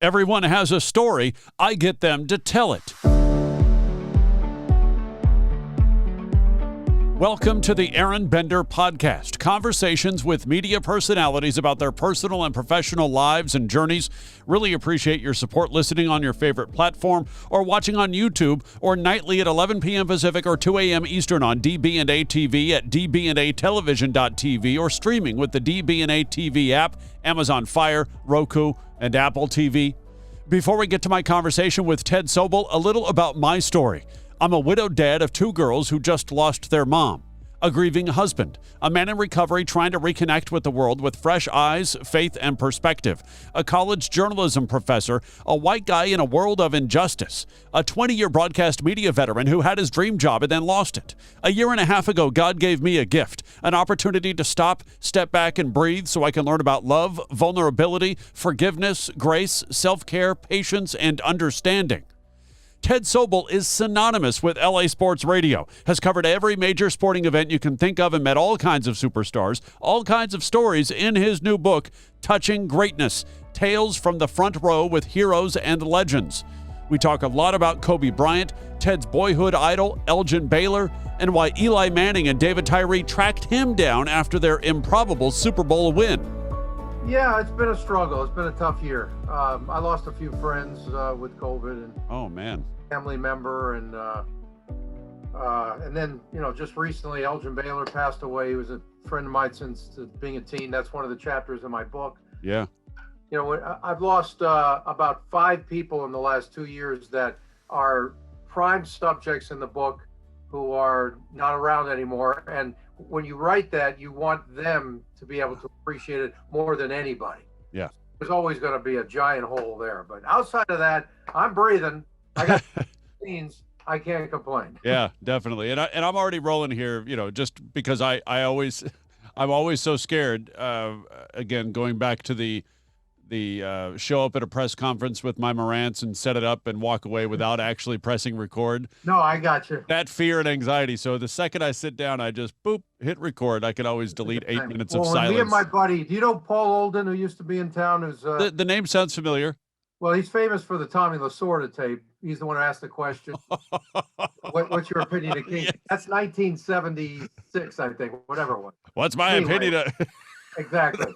Everyone has a story. I get them to tell it. Welcome to the Aron Bender Podcast, conversations with media personalities about their personal and professional lives and journeys. Really appreciate your support listening on your favorite platform or watching on YouTube or nightly at 11 p.m. Pacific or 2 a.m. Eastern on DB&A TV at dbandatelevision.tv or streaming with the DB&A TV app, Amazon Fire, Roku, and Apple TV. Before we get to my conversation with Ted Sobel, a little about my story. I'm a widowed dad of two girls who just lost their mom, a grieving husband, a man in recovery trying to reconnect with the world with fresh eyes, faith, and perspective, a college journalism professor, a white guy in a world of injustice, a 20-year broadcast media veteran who had his dream job and then lost it. A year and a half ago, God gave me a gift, an opportunity to stop, step back, and breathe so I can learn about love, vulnerability, forgiveness, grace, self-care, patience, and understanding. Ted Sobel is synonymous with LA Sports Radio, has covered every major sporting event you can think of and met all kinds of superstars, all kinds of stories in his new book, Touching Greatness, Tales from the Front Row with Heroes and Legends. We talk a lot about Kobe Bryant, Ted's boyhood idol, Elgin Baylor, and why Eli Manning and David Tyree tracked him down after their improbable Super Bowl win. Yeah, it's been a struggle. It's been a tough year. I lost a few friends with COVID and family member, and then just recently Elgin Baylor passed away. He was a friend of mine since being a teen. That's one of the chapters in my book. Yeah. I've lost about 5 people in the last 2 years that are prime subjects in the book who are not around anymore. And when you write that, you want them to be able to appreciate it more than anybody. Yeah. There's always going to be a giant hole there. But outside of that, I'm breathing. I got scenes. I can't complain. Yeah, definitely. And I'm already rolling here, just because I'm always so scared. Again, going back to the show up at a press conference with my Morants and set it up and walk away without actually pressing record. No, I got you. That fear and anxiety. So the second I sit down, I just hit record. I can always delete 8 minutes of silence. Me and my buddy, do you know Paul Olden, who used to be in town? Who's the name sounds familiar. Well, he's famous for the Tommy Lasorda tape. He's the one who asked the question. What's your opinion of King? Yes. That's 1976, I think, whatever it was. What's my opinion? Exactly.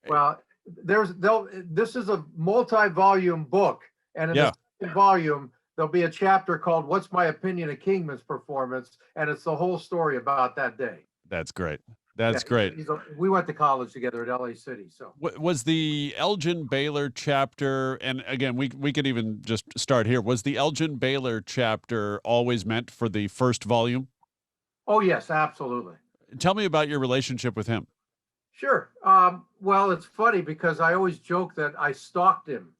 Well, this is a multi-volume book, and in the second volume there'll be a chapter called "What's My Opinion of Kingman's Performance," and it's the whole story about that day. That's great. That's great. We went to college together at LA City. So was the Elgin Baylor chapter, and again, we could even just start here. Was the Elgin Baylor chapter always meant for the first volume? Oh yes, absolutely. Tell me about your relationship with him. Sure. Well, it's funny because I always joke that I stalked him,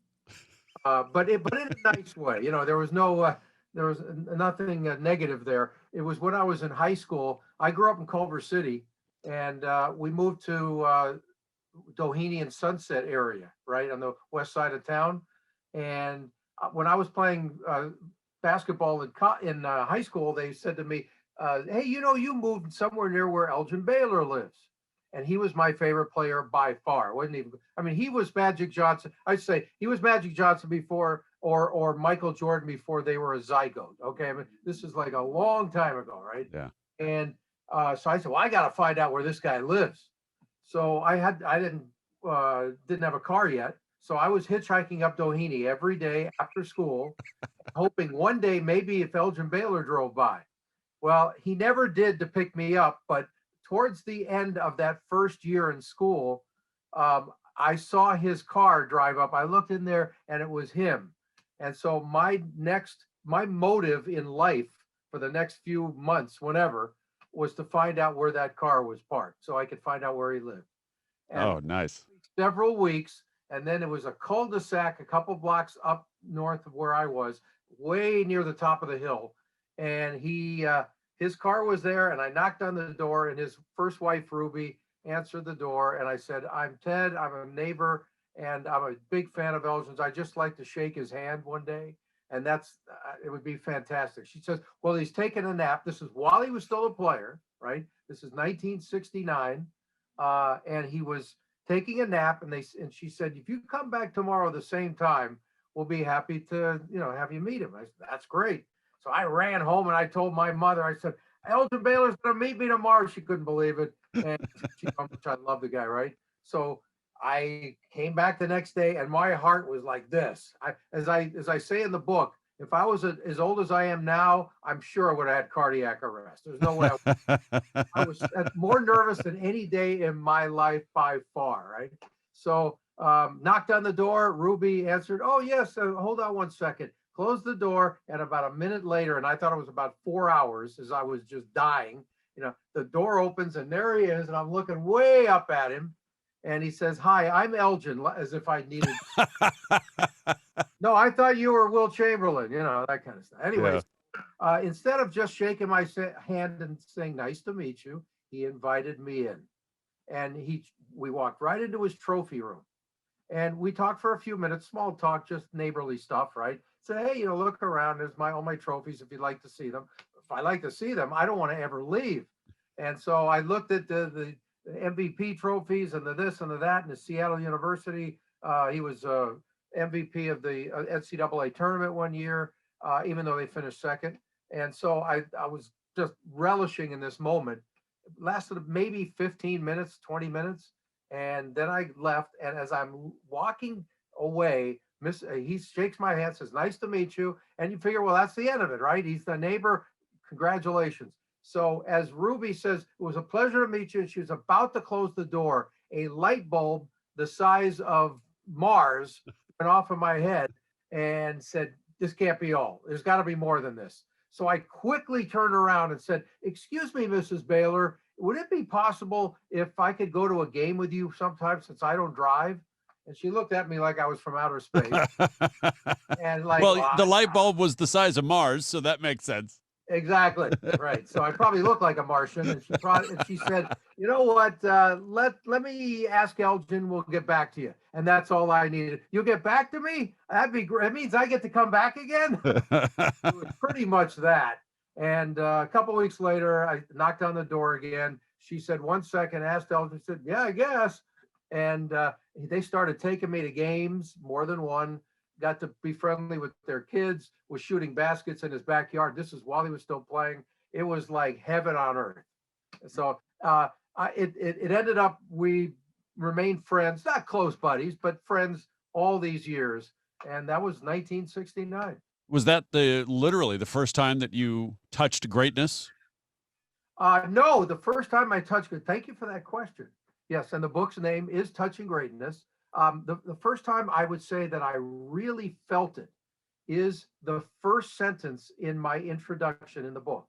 but in a nice way. There was nothing negative there. It was when I was in high school. I grew up in Culver City, and we moved to Doheny and Sunset area, right on the west side of town. And when I was playing basketball in high school, they said to me, "Hey, you moved somewhere near where Elgin Baylor lives." And he was my favorite player by far. He was Magic Johnson. I'd say he was Magic Johnson before, or Michael Jordan before they were a zygote. Okay, this is like a long time ago, right? Yeah. And so I said, well, I got to find out where this guy lives. So I didn't have a car yet, so I was hitchhiking up Doheny every day after school, hoping one day maybe if Elgin Baylor drove by. Well, he never did to pick me up, but towards the end of that first year in school, I saw his car drive up. I looked in there and it was him. And so my motive in life for the next few months, whenever, was to find out where that car was parked so I could find out where he lived. And nice. Several weeks. And then it was a cul-de-sac a couple blocks up north of where I was, way near the top of the hill. And his car was there, and I knocked on the door, and his first wife, Ruby, answered the door. And I said, "I'm Ted, I'm a neighbor, and I'm a big fan of Elgin's. I'd just like to shake his hand one day. And it would be fantastic." She says, "Well, he's taking a nap." This is while he was still a player, right? This is 1969. And he was taking a nap, and she said, if you come back tomorrow the same time, we'll be happy to, have you meet him. I said, that's great. So I ran home and I told my mother, I said, Elgin Baylor's going to meet me tomorrow. She couldn't believe it. And she knew how much I love the guy, right? So I came back the next day and my heart was like this. As I say in the book, if I was as old as I am now, I'm sure I would have had cardiac arrest. There's no way I was more nervous than any day in my life by far, right? So knocked on the door. Ruby answered, oh, yes, hold on one second. Closed the door, and about a minute later, and I thought it was about 4 hours as I was just dying, the door opens, and there he is, and I'm looking way up at him, and he says, hi, I'm Elgin, as if I needed. No, I thought you were Will Chamberlain, that kind of stuff. Anyways, instead of just shaking my hand and saying, nice to meet you, he invited me in. And we walked right into his trophy room. And we talked for a few minutes, small talk, just neighborly stuff, right? Say, hey, look around. There's all my trophies if you'd like to see them. If I like to see them, I don't want to ever leave. And so I looked at the MVP trophies and the this and the that, and the Seattle University. He was MVP of the NCAA tournament one year, even though they finished second. And so I was just relishing in this moment. It lasted maybe 15 minutes, 20 minutes. And then I left. And as I'm walking away, he shakes my hand, says, nice to meet you. And you figure, well, that's the end of it, right? He's the neighbor. Congratulations. So as Ruby says, it was a pleasure to meet you. And she was about to close the door. A light bulb the size of Mars went off of my head and said, this can't be all. There's got to be more than this. So I quickly turned around and said, excuse me, Mrs. Baylor, would it be possible if I could go to a game with you sometime since I don't drive? And she looked at me like I was from outer space. And well, the light bulb was the size of Mars, so that makes sense. Exactly. Right. So I probably look like a Martian. And she said, you know what? Let me ask Elgin. We'll get back to you. And that's all I needed. You'll get back to me? That'd be great. It means I get to come back again. It was pretty much that. And a couple of weeks later, I knocked on the door again. She said, 1 second, asked Elgin, said, yeah, I guess. And they started taking me to games, more than one. Got to be friendly with their kids, was shooting baskets in his backyard. This is while he was still playing. It was like heaven on earth. So it ended up, we remained friends, not close buddies, but friends all these years. And that was 1969. Was that literally the first time that you touched greatness? No, the first time I touched it. Thank you for that question. Yes, and the book's name is Touching Greatness. The first time I would say that I really felt it is the first sentence in my introduction in the book.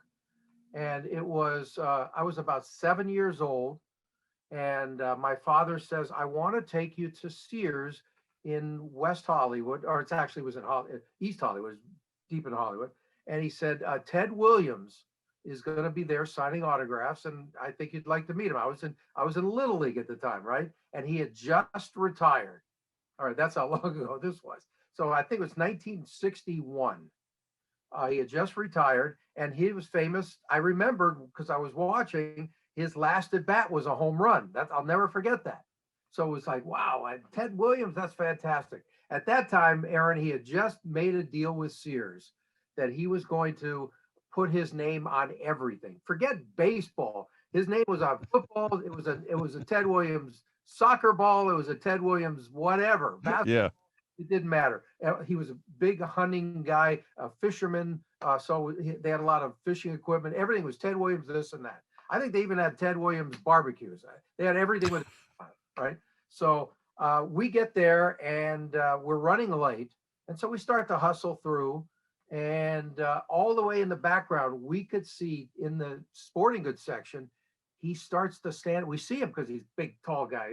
And it was, I was about 7 years old. And my father says, I want to take you to Sears in West Hollywood, or it actually was in East Hollywood, deep in Hollywood. And he said, Ted Williams is going to be there signing autographs, and I think you'd like to meet him. I was in Little League at the time, right? And he had just retired. All right, that's how long ago this was. So I think it was 1961. He had just retired, and he was famous. I remembered because I was watching, his last at bat was a home run. I'll never forget that. So it was like, wow, Ted Williams, that's fantastic. At that time, Aaron, he had just made a deal with Sears that he was going to put his name on everything. Forget baseball. His name was on football. It was a Ted Williams soccer ball. It was a Ted Williams whatever. Basketball. Yeah. It didn't matter. He was a big hunting guy, a fisherman. So they had a lot of fishing equipment. Everything was Ted Williams, this and that. I think they even had Ted Williams barbecues. They had everything with right. So we get there and we're running late. And so we start to hustle through. And all the way in the background, we could see in the sporting goods section, he starts to stand. We see him because he's a big, tall guy.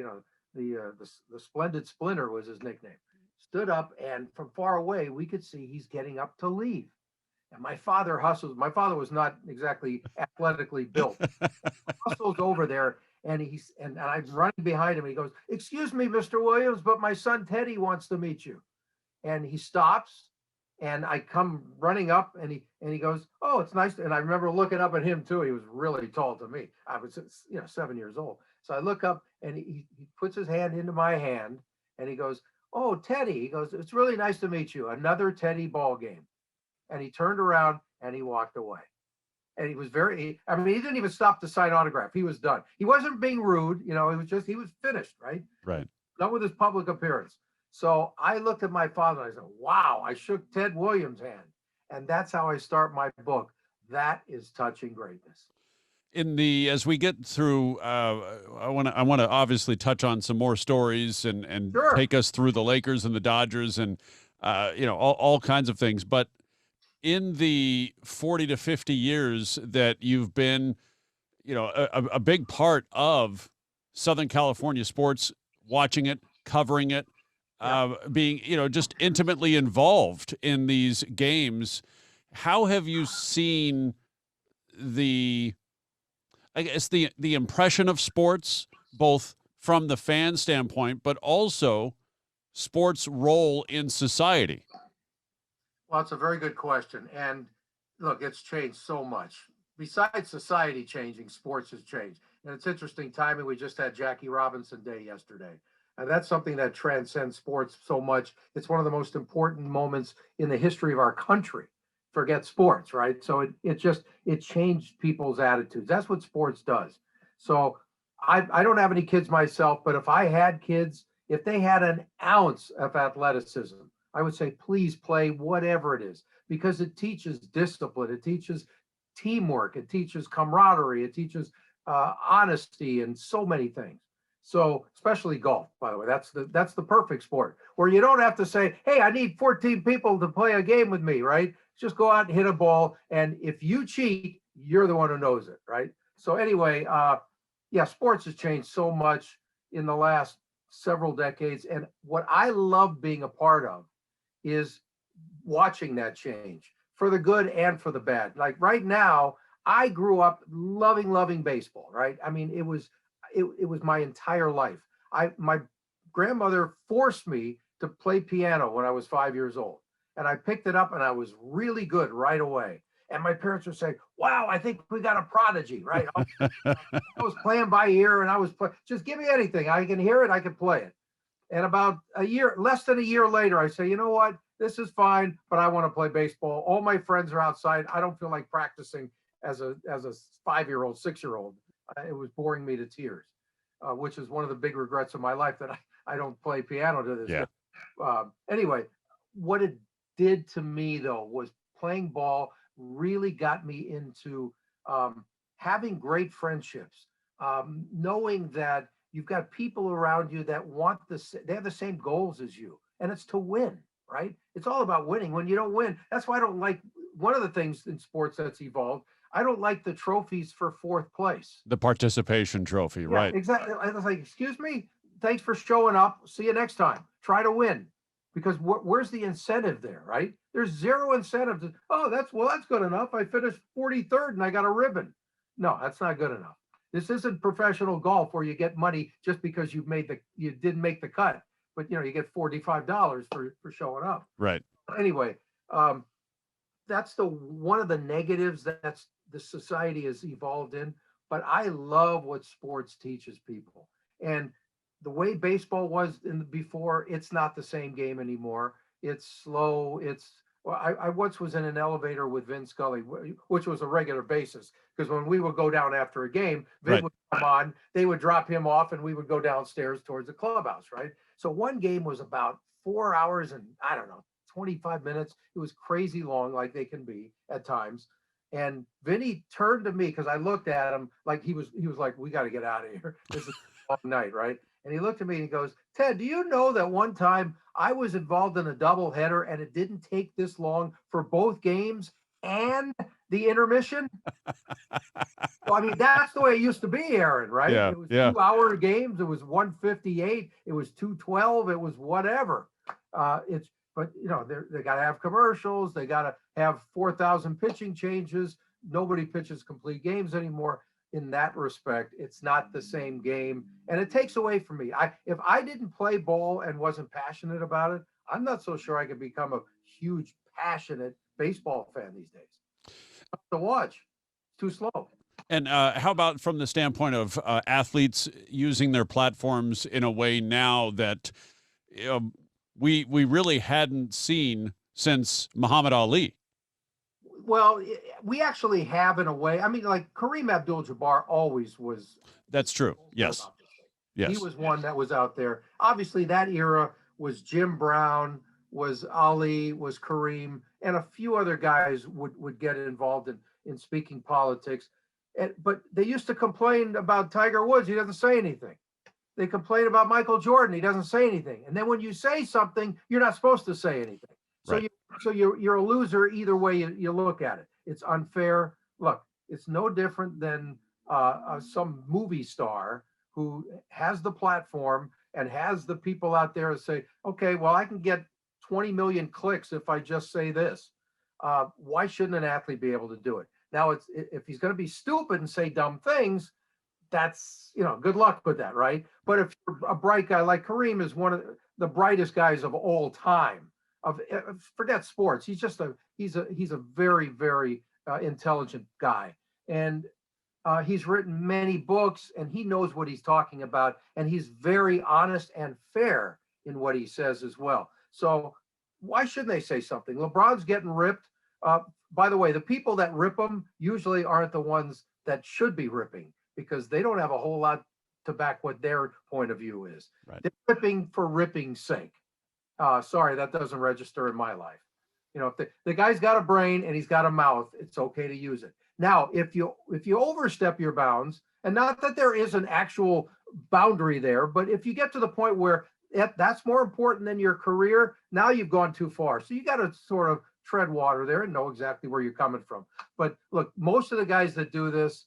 The Splendid Splinter was his nickname. Stood up, and from far away, we could see he's getting up to leave. And my father hustles. My father was not exactly athletically built. Hustles over there, and I'm running behind him. And he goes, "Excuse me, Mr. Williams, but my son Teddy wants to meet you." And he stops. And I come running up, and he goes, "Oh, it's nice." And I remember looking up at him too. He was really tall to me. I was 7 years old. So I look up and he puts his hand into my hand and he goes, "Oh, Teddy," he goes, "it's really nice to meet you. Another Teddy ball game." And he turned around and he walked away. And he was I mean, he didn't even stop to sign autograph. He was done. He wasn't being rude. It was just, he was finished, right? Right. Done with his public appearance. So I looked at my father and I said, wow, I shook Ted Williams' hand. And that's how I start my book. That is touching greatness. As we get through, I want to obviously touch on some more stories and Sure. take us through the Lakers and the Dodgers and all kinds of things. But in the 40 to 50 years that you've been, a big part of Southern California sports, watching it, covering it, being, just intimately involved in these games, how have you seen the impression of sports, both from the fan standpoint, but also sports' role in society? Well, it's a very good question. And look, it's changed so much. Besides society changing, sports has changed. And it's interesting timing. We just had Jackie Robinson Day yesterday. And that's something that transcends sports so much. It's one of the most important moments in the history of our country. Forget sports, right? So it changed people's attitudes. That's what sports does. So I don't have any kids myself, but if I had kids, if they had an ounce of athleticism, I would say, please play whatever it is, because it teaches discipline, it teaches teamwork, it teaches camaraderie, it teaches honesty, and so many things. So, especially golf, by the way, that's the perfect sport where you don't have to say, "Hey, I need 14 people to play a game with me," right? Just go out and hit a ball, and if you cheat, you're the one who knows it, right? So, anyway, yeah, sports has changed so much in the last several decades, and what I love being a part of is watching that change for the good and for the bad. Like right now, I grew up loving baseball, right? I mean, it was my entire life. My grandmother forced me to play piano when I was 5 years old. And I picked it up and I was really good right away. And my parents would say, "Wow, I think we got a prodigy," right? I was playing by ear and I was just give me anything. I can hear it, I can play it. And about less than a year later, I say, "You know what? This is fine, but I want to play baseball. All my friends are outside. I don't feel like practicing as a 5-year-old, 6-year-old. It was boring me to tears, which is one of the big regrets of my life, that I don't play piano to this day. Anyway, what it did to me, though, was playing ball really got me into having great friendships, knowing that you've got people around you that they have the same goals as you, and it's to win, right? It's all about winning. When you don't win, that's why I don't like one of the things in sports that's evolved. I don't like the trophies for fourth place. The participation trophy, right? Exactly. I was like, "Excuse me, thanks for showing up. See you next time. Try to win." Because where's the incentive there, right? There's zero incentive to, "Oh, that's good enough. I finished 43rd and I got a ribbon." No, that's not good enough. This isn't professional golf where you get money just because you didn't make the cut, but you get $45 for showing up. Right. Anyway, that's one of the negatives that's the society has evolved in. But I love what sports teaches people. And the way baseball was before, it's not the same game anymore. It's slow. I once was in an elevator with Vin Scully, which was a regular basis, because when we would go down after a game, Vin would come on, they would drop him off, and we would go downstairs towards the clubhouse, right? So one game was about 4 hours and, I don't know, 25 minutes. It was crazy long, like they can be at times. And Vinny turned to me, because I looked at him like he was like, "We got to get out of here. This is a long night," right? And he looked at me and he goes, "Ted, do you know that one time I was involved in a doubleheader and it didn't take this long for both games and the intermission?" So, I mean, that's the way it used to be, Aaron, right? Yeah, it was 2-hour games. It was 158. It was 212. It was whatever. But they got to have commercials. They got to have 4,000 pitching changes. Nobody pitches complete games anymore. In that respect, it's not the same game, and it takes away from me. If I didn't play ball and wasn't passionate about it, I'm not so sure I could become a huge, passionate baseball fan these days. To watch, it's too slow. And how about from the standpoint of athletes using their platforms in a way now that we really hadn't seen since Muhammad Ali? Well, we actually have in a way. I mean, like Kareem Abdul-Jabbar always was. That's true. Yes. Yes. He was one that was out there. Obviously, that era was Jim Brown, was Ali, was Kareem, and a few other guys would get involved in speaking politics. But they used to complain about Tiger Woods. He doesn't say anything. They complain about Michael Jordan. He doesn't say anything. And then when you say something, you're not supposed to say anything. Right. So you're a loser either way you look at it. It's unfair. Look, it's no different than some movie star who has the platform and has the people out there to say, okay, well, I can get 20 million clicks if I just say this. Why shouldn't an athlete be able to do it? Now, if he's going to be stupid and say dumb things, that's, good luck with that, right? But if you're a bright guy like Kareem is one of the brightest guys of all time, forget sports. He's a very, very intelligent guy. And he's written many books and he knows what he's talking about. And he's very honest and fair in what he says as well. So why shouldn't they say something? LeBron's getting ripped. By the way, the people that rip him usually aren't the ones that should be ripping because they don't have a whole lot to back what their point of view is. Right. They're ripping for ripping's sake. Sorry, that doesn't register in my life. If the guy's got a brain and he's got a mouth, it's okay to use it. Now, if you overstep your bounds, and not that there is an actual boundary there, but if you get to the point where that's more important than your career, now you've gone too far. So you got to sort of tread water there and know exactly where you're coming from. But look, most of the guys that do this,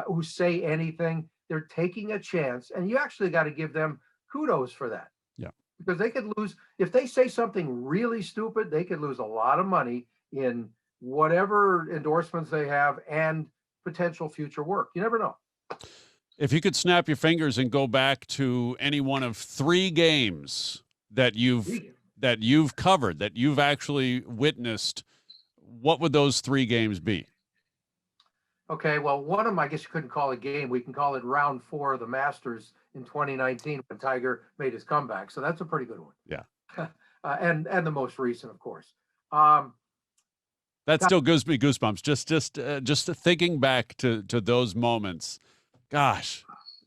who say anything, they're taking a chance, and you actually got to give them kudos for that. Yeah. Because they could lose, if they say something really stupid, they could lose a lot of money in whatever endorsements they have and potential future work. You never know. If you could snap your fingers and go back to any one of 3 games that you've covered, that you've actually witnessed, what would those 3 games be? Okay, well, one of them, I guess you couldn't call it a game. We can call it round 4 of the Masters in 2019 when Tiger made his comeback. So that's a pretty good one. Yeah. And the most recent, of course. That still gives me goosebumps. Just thinking back to those moments. Gosh.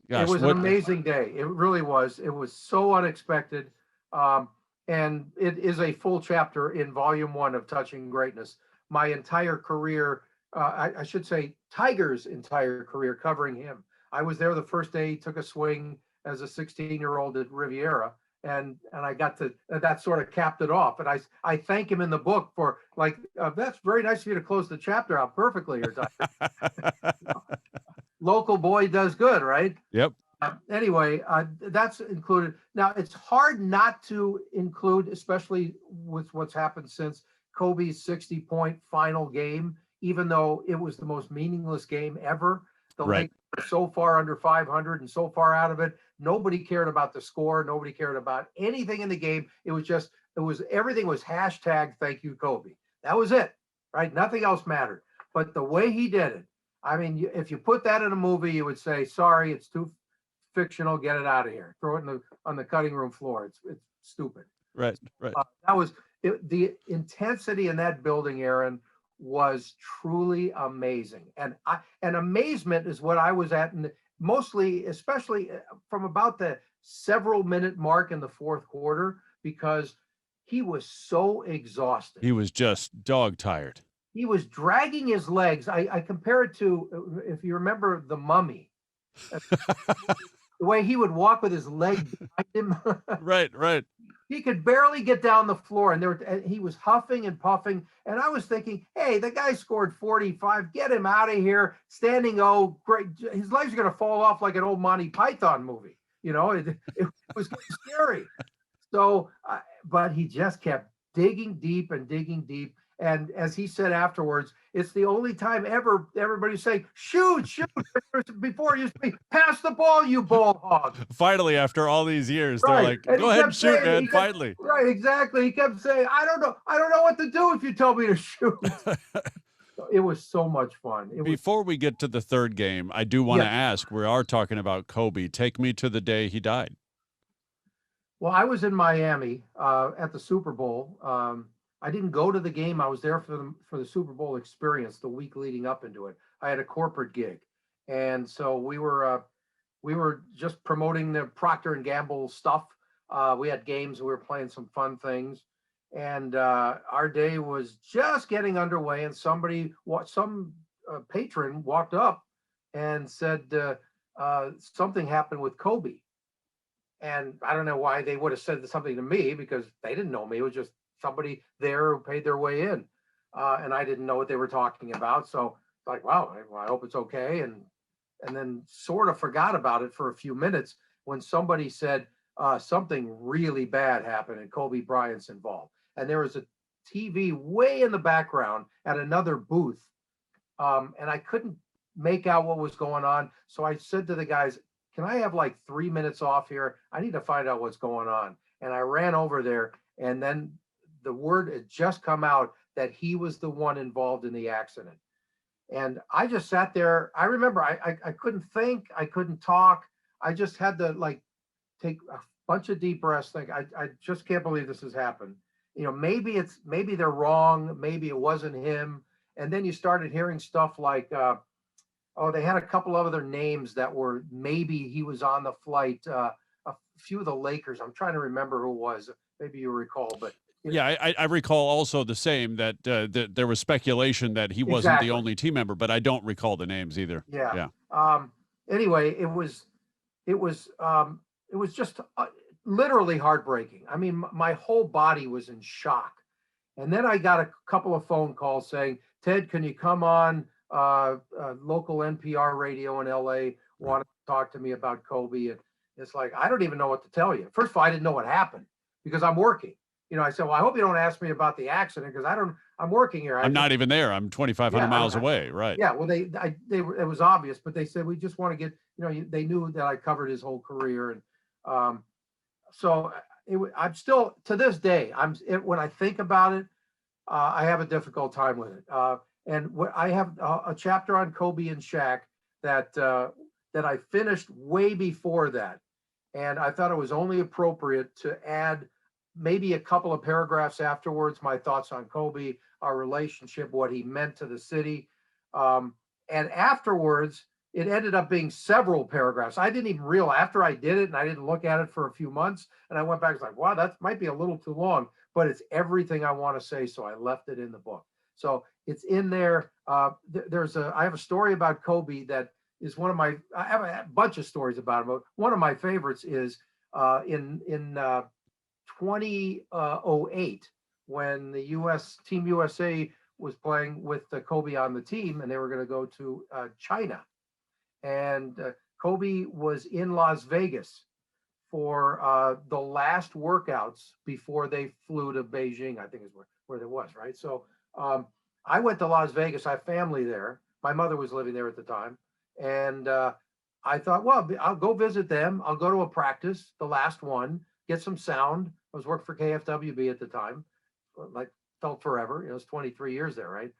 It was an amazing day. It really was. It was so unexpected. And it is a full chapter in volume 1 of Touching Greatness. My entire career, I should say Tiger's entire career covering him. I was there the first day he took a swing as a 16-year-old at Riviera. And I got to, that sort of capped it off. And I thank him in the book for that's very nice of you to close the chapter out perfectly here, Tiger. Local boy does good, right? Yep. Anyway, that's included. Now, it's hard not to include, especially with what's happened since Kobe's 60-point final game, even though it was the most meaningless game ever. The Lakers were so far under 500 and so far out of it. Nobody cared about the score. Nobody cared about anything in the game. Everything was hashtag thank you, Kobe. That was it, right? Nothing else mattered. But the way he did it, I mean, if you put that in a movie, you would say, sorry, it's too fictional. Get it out of here. Throw it on the cutting room floor. It's stupid. Right. That was the intensity in that building, Aaron, was truly amazing. And amazement is what I was at, and mostly, especially from about the several minute mark in the fourth quarter, because he was so exhausted. He was just dog tired. He was dragging his legs. I compare it to, if you remember The Mummy, the way he would walk with his leg behind him. Right. He could barely get down the floor, and he was huffing and puffing. And I was thinking, hey, the guy scored 45. Get him out of here. Standing O, great. His legs are going to fall off like an old Monty Python movie. It was scary. So, but he just kept digging deep and digging deep. And as he said afterwards, it's the only time ever everybody's saying, shoot. Before it used to be, pass the ball, you ball hog. Finally, after all these years, they're like, go ahead and shoot, man, finally. Right, exactly. He kept saying, I don't know what to do if you tell me to shoot. It was so much fun. Before we get to the third game, I do want to Yeah. ask, we are talking about Kobe. Take me to the day he died. Well, I was in Miami at the Super Bowl. I didn't go to the game. I was there for the Super Bowl experience the week leading up into it. I had a corporate gig, and so we were just promoting the Procter and Gamble stuff. We had games. We were playing some fun things, and our day was just getting underway. And some patron walked up and said something happened with Kobe. And I don't know why they would have said something to me, because they didn't know me. It was just somebody there who paid their way in. And I didn't know what they were talking about. So like, wow, I hope it's okay. And then sort of forgot about it for a few minutes when somebody said something really bad happened and Kobe Bryant's involved. And there was a TV way in the background at another booth. And I couldn't make out what was going on. So I said to the guys, can I have like 3 minutes off here? I need to find out what's going on. And I ran over there, and then the word had just come out that he was the one involved in the accident. And I just sat there. I remember I couldn't think, I couldn't talk. I just had to like take a bunch of deep breaths, think, I just can't believe this has happened. You know, maybe they're wrong, maybe it wasn't him. And then you started hearing stuff like, they had a couple of other names that were maybe he was on the flight. A few of the Lakers. I'm trying to remember who it was. Maybe you recall, but yeah, I recall also the same that there was speculation that he wasn't the only team member, but I don't recall the names either. Yeah. Anyway, it was just literally heartbreaking. I mean, my whole body was in shock. And then I got a couple of phone calls saying, Ted, can you come on? Local NPR radio in LA wanted to talk to me about Kobe. And it's like, I don't even know what to tell you. First of all, I didn't know what happened because I'm working. You know, I said, well, I hope you don't ask me about the accident because I'm working here. I'm not even there. I'm 2,500 miles away. Right. Yeah. Well, it was obvious, but they said, we just want to get, they knew that I covered his whole career. And so I'm still, to this day, when I think about it, I have a difficult time with it. And I have a chapter on Kobe and Shaq that I finished way before that. And I thought it was only appropriate to add maybe a couple of paragraphs afterwards, my thoughts on Kobe, our relationship, what he meant to the city. And afterwards, it ended up being several paragraphs. I didn't even realize after I did it, and I didn't look at it for a few months. And I went back, it's like, wow, that might be a little too long, but it's everything I want to say. So I left it in the book. So it's in there. I have a story about Kobe that is I have a bunch of stories about him, but one of my favorites is in 2008 when the Team USA was playing with Kobe on the team, and they were going to go to China. And Kobe was in Las Vegas for the last workouts before they flew to Beijing, I think is where it was, right? So I went to Las Vegas. I have family there. My mother was living there at the time. And I thought, well, I'll go visit them. I'll go to a practice, the last one, get some sound. I was working for KFWB at the time. Like, felt forever. It was 23 years there, right?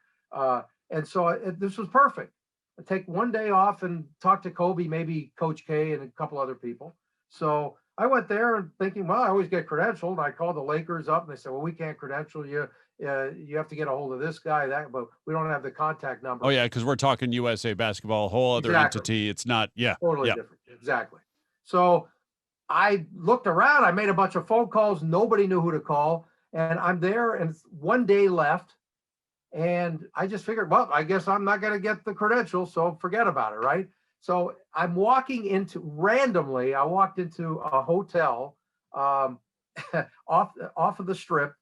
And so this was perfect. I'd take one day off and talk to Kobe, maybe Coach K and a couple other people. So I went there and thinking, well, I always get credentialed. I called the Lakers up and they said, well, we can't credential you. You have to get a hold of this guy, but we don't have the contact number. Oh, yeah, because we're talking USA basketball, a whole other entity. It's not, totally different. Exactly. So I looked around. I made a bunch of phone calls. Nobody knew who to call. And I'm there, and one day left. And I just figured, well, I guess I'm not going to get the credential, so forget about it, right? So I'm randomly, I walked into a hotel off of the strip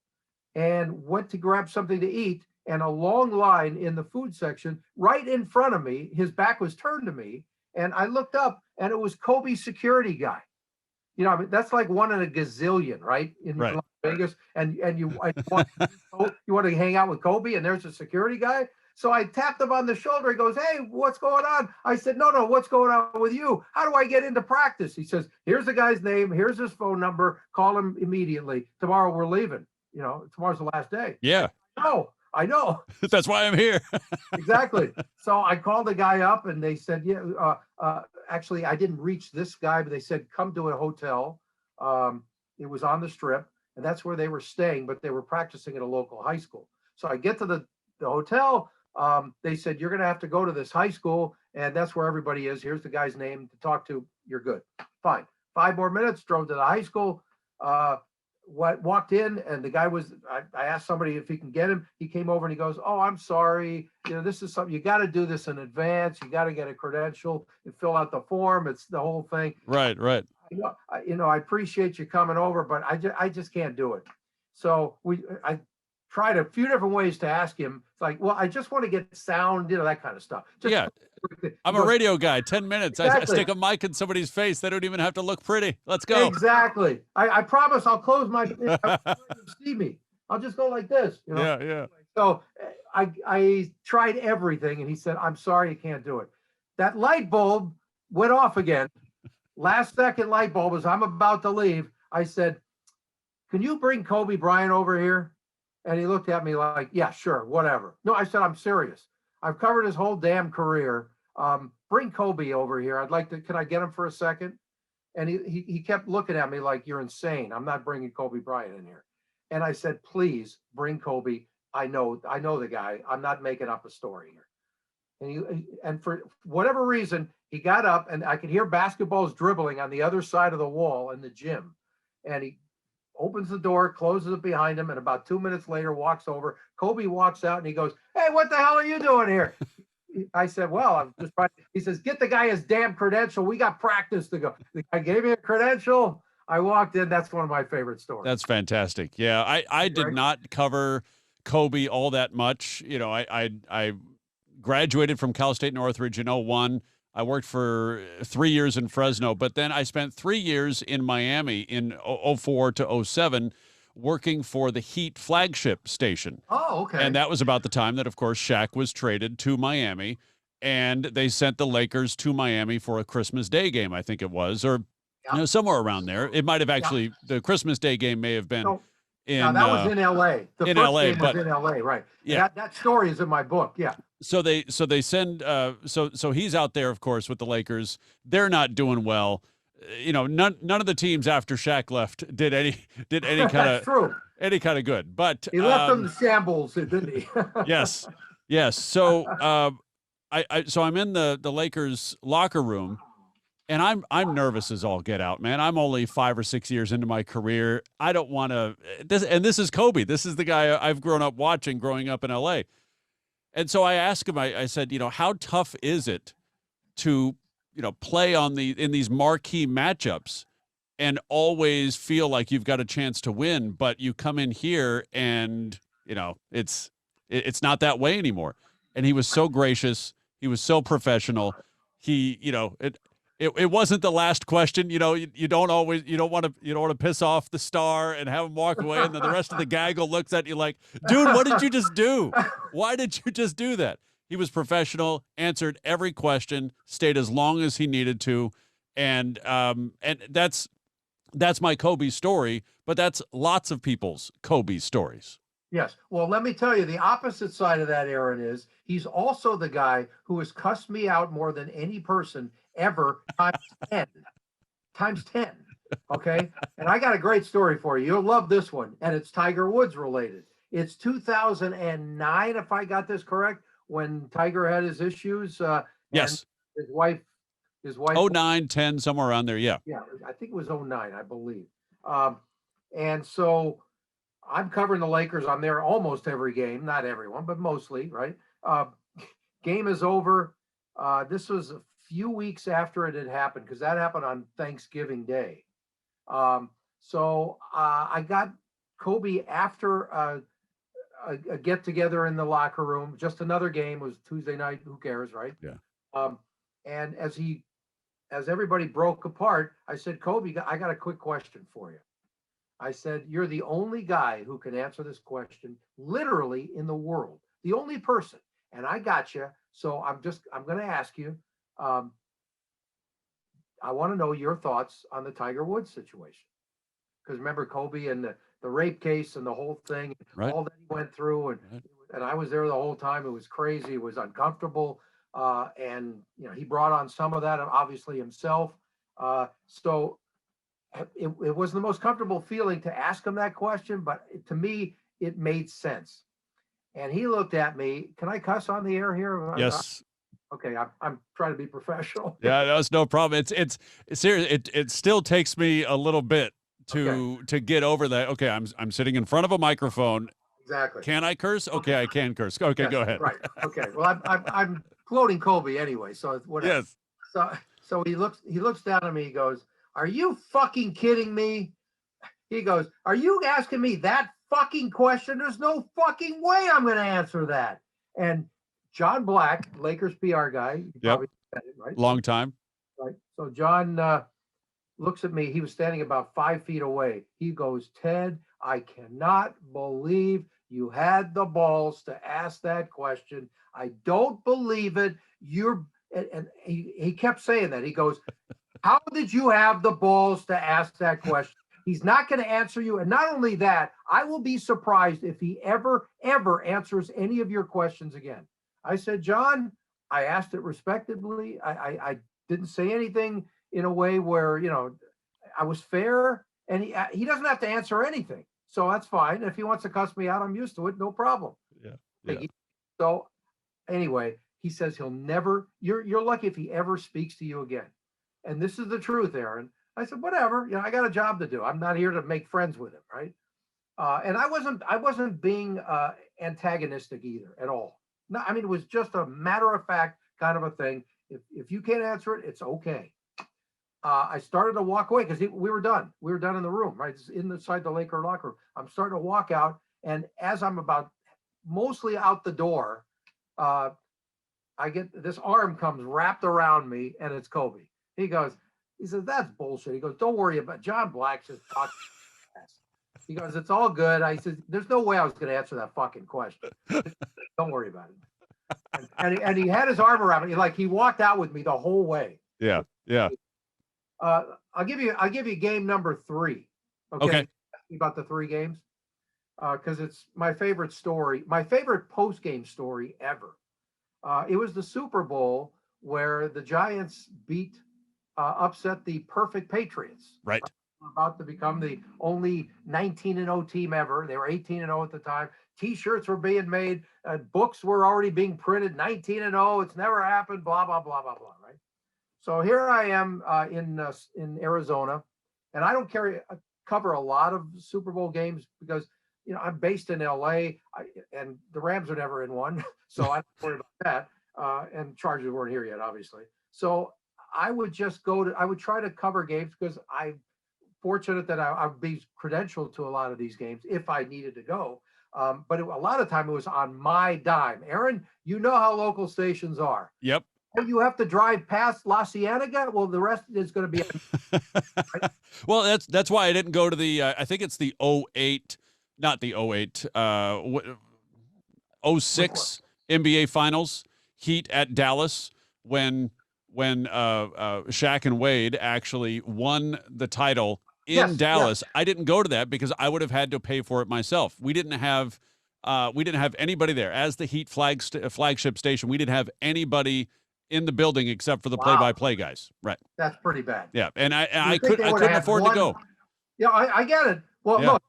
and went to grab something to eat, and a long line in the food section right in front of me. His back was turned to me, and I looked up, and it was Kobe's security guy. You know, I mean, that's like one in a gazillion, right? In Las Vegas, and you want to hang out with Kobe, and there's a security guy. So I tapped him on the shoulder. He goes, "Hey, what's going on?" I said, "No, what's going on with you? How do I get into practice?" He says, "Here's the guy's name. Here's his phone number. Call him immediately. Tomorrow we're leaving. You know, tomorrow's the last day." Yeah. No, I know. That's why I'm here. Exactly. So I called the guy up and they said, yeah, actually, I didn't reach this guy, but they said, come to a hotel. It was on the Strip, and that's where they were staying, but they were practicing at a local high school. So I get to the hotel. They said, you're going to have to go to this high school, and that's where everybody is. Here's the guy's name to talk to. You're good. Fine. 5 more minutes, drove to the high school. Walked in, and the guy was, I asked somebody if he can get him. He came over and he goes, oh, I'm sorry. This is something, you got to do this in advance. You got to get a credential and fill out the form. It's the whole thing. Right. I appreciate you coming over, but I just can't do it. So I tried a few different ways to ask him. It's like, well, I just want to get sound, that kind of stuff. Yeah. I'm a radio guy. 10 minutes. Exactly. I stick a mic in somebody's face. They don't even have to look pretty. Let's go. Exactly. I promise I'll close my, see me. I'll just go like this. Yeah. So I tried everything, and he said, I'm sorry, you can't do it. That light bulb went off again. Last second light bulb, as I'm about to leave, I said, can you bring Kobe Bryant over here? And he looked at me like, yeah, sure, whatever. No, I said, I'm serious. I've covered his whole damn career. Bring Kobe over here. Can I get him for a second? And he kept looking at me like, you're insane. I'm not bringing Kobe Bryant in here. And I said, please bring Kobe. I know the guy. I'm not making up a story here. And for whatever reason, he got up, and I could hear basketballs dribbling on the other side of the wall in the gym. And he opens the door, closes it behind him, and about 2 minutes later walks over. Kobe walks out and he goes, hey, what the hell are you doing here? I said, well, I'm just trying. He says, get the guy his damn credential. We got practice to go. The guy gave me a credential. I walked in. That's one of my favorite stories. That's fantastic. Yeah, I did not cover Kobe all that much. I graduated from Cal State Northridge in 01. I worked for 3 years in Fresno, but then I spent 3 years in Miami in 04 to 07 working for the Heat flagship station. Oh, okay. And that was about the time that, of course, Shaq was traded to Miami, and they sent the Lakers to Miami for a Christmas Day game, I think it was, or somewhere around there. It might have actually, the Christmas Day game may have been that was in L.A. The in first LA, game was in L.A., right. Yeah. That story is in my book, yeah. So they send so he's out there, of course, with the Lakers. They're not doing well. None of the teams after Shaq left did any kind of good. But he left them in shambles, didn't he? Yes. So I'm in the Lakers locker room, and I'm nervous as all get out, man. I'm only 5 or 6 years into my career. I don't want to. This is Kobe. This is the guy I've grown up watching, growing up in L.A. And so I asked him, I said, how tough is it to, play in these marquee matchups and always feel like you've got a chance to win, but you come in here and, it's not that way anymore. And he was so gracious. He was so professional. He, it wasn't the last question. You don't want to piss off the star and have him walk away. And then the rest of the gaggle looks at you like, dude, what did you just do? Why did you just do that? He was professional, answered every question, stayed as long as he needed to. And that's my Kobe story, but that's lots of people's Kobe stories. Yes. Well, let me tell you, the opposite side of that, Aaron, is he's also the guy who has cussed me out more than any person ever times 10. Times 10. Okay. And I got a great story for you. You'll love this one. And it's Tiger Woods related. It's 2009, if I got this correct, when Tiger had his issues. Yes. His wife. 09, 10, somewhere around there. Yeah. Yeah. I think it was 09, I believe. And so I'm covering the Lakers. I'm there almost every game, not everyone, but mostly, right? Game is over. This was a few weeks after it had happened, because that happened on Thanksgiving Day. So I got Kobe after a get together in the locker room. Just another game. It was Tuesday night. Who cares, right? Yeah. And as everybody broke apart, I said, Kobe, I got a quick question for you. I said, you're the only guy who can answer this question literally in the world, the only person. And I got you. So I'm going to ask you, I want to know your thoughts on the Tiger Woods situation. Because remember Kobe and the rape case and the whole thing, right. All that he went through. And and I was there the whole time. It was crazy. It was uncomfortable. And, he brought on some of that, obviously himself. So it was the most comfortable feeling to ask him that question, but to me, it made sense. And he looked at me. Can I cuss on the air here? Yes. Okay, I'm trying to be professional. Yeah, that's no problem. It's serious. It still takes me a little bit to get over that. Okay, I'm sitting in front of a microphone. Exactly. Can I curse? Okay, I can curse. Okay, Yes, go ahead. Right. Okay. Well, I'm quoting Kobe anyway, so it's whatever. Yes. So he looks down at me. He goes, "Are you fucking kidding me?" He goes, "Are you asking me that fucking question? There's no fucking way I'm going to answer that." And John Black, Lakers PR guy, you probably said it, right? Long time. Right. So John looks at me. He was standing about 5 feet away. He goes, "Ted, I cannot believe you had the balls to ask that question. I don't believe it. And he kept saying that. He goes, "How did you have the balls to ask that question?" He's not going to answer you. And not only that, I will be surprised if he ever answers any of your questions again. I said, "John, I asked it respectfully. I didn't say anything in a way where, I was fair, and he doesn't have to answer anything. So that's fine. If he wants to cuss me out, I'm used to it. No problem." Yeah. So anyway, he says he'll never, you're lucky if he ever speaks to you again. And this is the truth, Aaron. I said, whatever, I got a job to do. I'm not here to make friends with him. Right. And I wasn't being antagonistic either at all. No, I mean, it was just a matter of fact kind of a thing. If you can't answer it, it's okay. I started to walk away because we were done. We were done in the room, right? It's inside the Laker locker room. I'm starting to walk out. And as I'm about mostly out the door, I get this arm comes wrapped around me, and it's Kobe. He says, "That's bullshit." He goes, "Don't worry about John Black just talking." He goes, "It's all good." I said, "There's no way I was going to answer that fucking question. Don't worry about it." And he had his arm around me, like he walked out with me the whole way. Yeah. I'll give you game number 3. Okay. About the 3 games, because it's my favorite story, my favorite post game story ever. It was the Super Bowl where the Giants upset the perfect Patriots. Right. About to become the only 19-0 team ever. They were 18-0 at the time. T-shirts were being made. Books were already being printed. 19-0. It's never happened. Blah blah blah blah blah. Right. So here I am in Arizona, and I don't cover a lot of Super Bowl games because I'm based in LA, and the Rams are never in one, so I don't worry about that. And Chargers weren't here yet, obviously. So I would try to cover games because I'm fortunate that I would be credentialed to a lot of these games if I needed to go. But a lot of time it was on my dime. Aaron, you know how local stations are. Yep. You have to drive past La Cienega. Well, the rest is going to be. Right? Well, that's why I didn't go to the. I think it's the 08, not the 08, 06 NBA Finals Heat at Dallas when Shaq and Wade actually won the title in Dallas. I didn't go to that because I would have had to pay for it myself. We didn't have anybody there as the Heat flagship station. We didn't have anybody in the building except for the play-by-play guys. Right. That's pretty bad. Yeah, and I couldn't afford to go. Yeah, I get it. Well, look,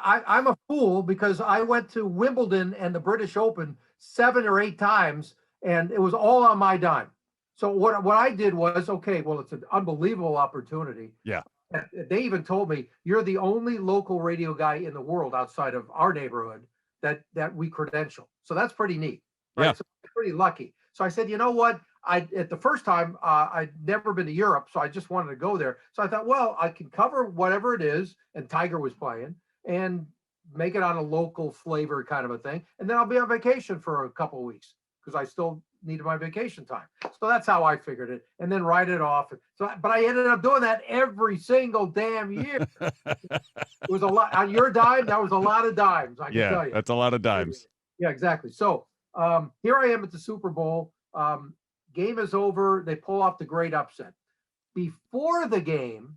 I'm a fool because I went to Wimbledon and the British Open 7 or 8 times, and it was all on my dime. So what I did was, okay, well, it's an unbelievable opportunity. Yeah. They even told me, "You're the only local radio guy in the world outside of our neighborhood that we credential." So that's pretty neat. Right? Yeah. So I'm pretty lucky. So I said, you know what? At the first time, I'd never been to Europe, so I just wanted to go there. So I thought, well, I can cover whatever it is, and Tiger was playing, and make it on a local flavor kind of a thing. And then I'll be on vacation for a couple of weeks because I still needed my vacation time. So that's how I figured it, and then write it off. So, but I ended up doing that every single damn year. It was a lot on your dime. That was a lot of dimes. I can tell you. That's a lot of dimes. Yeah, exactly. So here I am at the Super Bowl. Game is over. They pull off the great upset. Before the game,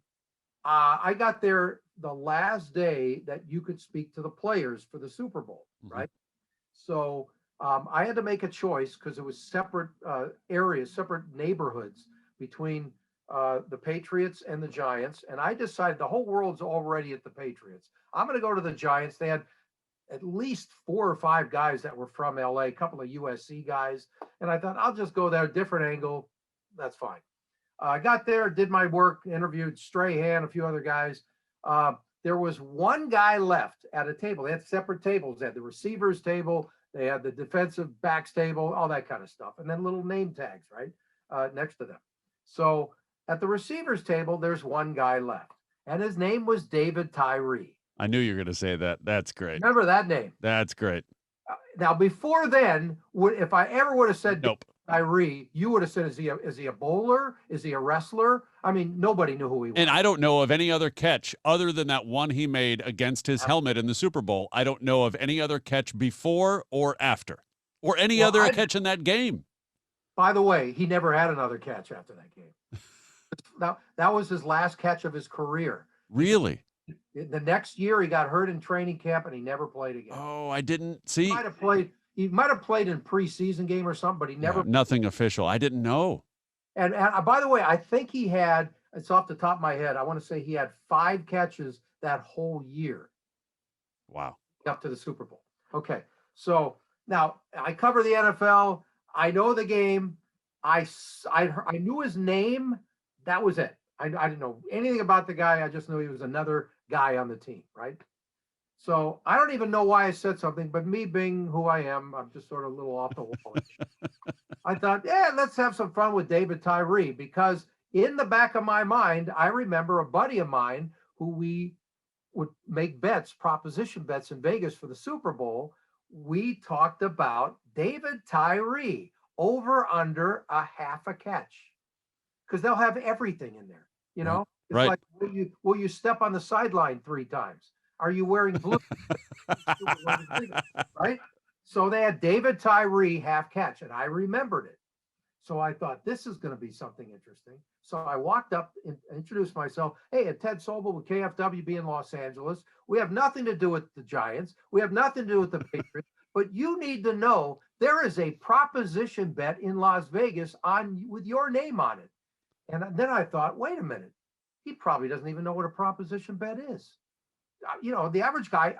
I got there the last day that you could speak to the players for the Super Bowl, right? So I had to make a choice because it was separate areas, separate neighborhoods between the Patriots and the Giants. And I decided the whole world's already at the Patriots. I'm going to go to the Giants. They had at least 4 or 5 guys that were from LA, a couple of USC guys. And I thought, I'll just go there, different angle. That's fine. I got there, did my work, interviewed Strahan, a few other guys. There was one guy left at a table. They had separate tables. They had the receivers table, they had the defensive backs table, all that kind of stuff. And then little name tags, right, next to them. So at the receivers table, there's one guy left. And his name was David Tyree. I knew you were going to say that. That's great. Remember that name? That's great. Now, before then, if I ever would have said Nope. Tyree, you would have said, is he a bowler? Is he a wrestler? I mean, nobody knew who he was. And I don't know of any other catch other than that one he made against his helmet in the Super Bowl. I don't know of any other catch before or after, or any other catch in that game. By the way, he never had another catch after that game. That was his last catch of his career. Really? The next year, he got hurt in training camp, and he never played again. Oh, I didn't see. He might have played in preseason game or something, but he never. Nothing official. I didn't know. And by the way, I think he had, it's off the top of my head, I want to say he had 5 catches that whole year. Wow. Up to the Super Bowl. Okay. So now I cover the NFL. I know the game. I knew his name. That was it. I didn't know anything about the guy. I just knew he was another guy on the team, right? So I don't even know why I said something, but me being who I am, I'm just sort of a little off the wall. I thought, yeah, let's have some fun with David Tyree, because in the back of my mind, I remember a buddy of mine who we would make bets, proposition bets in Vegas for the Super Bowl. We talked about David Tyree over under a half a catch, because they'll have everything in there, you know? It's right. Like, will you step on the sideline 3 times? Are you wearing blue? Right? So they had David Tyree half catch, and I remembered it. So I thought, this is going to be something interesting. So I walked up and introduced myself. Hey, Ted Sobel with KFWB in Los Angeles. We have nothing to do with the Giants. We have nothing to do with the Patriots. But you need to know there is a proposition bet in Las Vegas with your name on it. And then I thought, wait a minute. He probably doesn't even know what a proposition bet is. You know, the average guy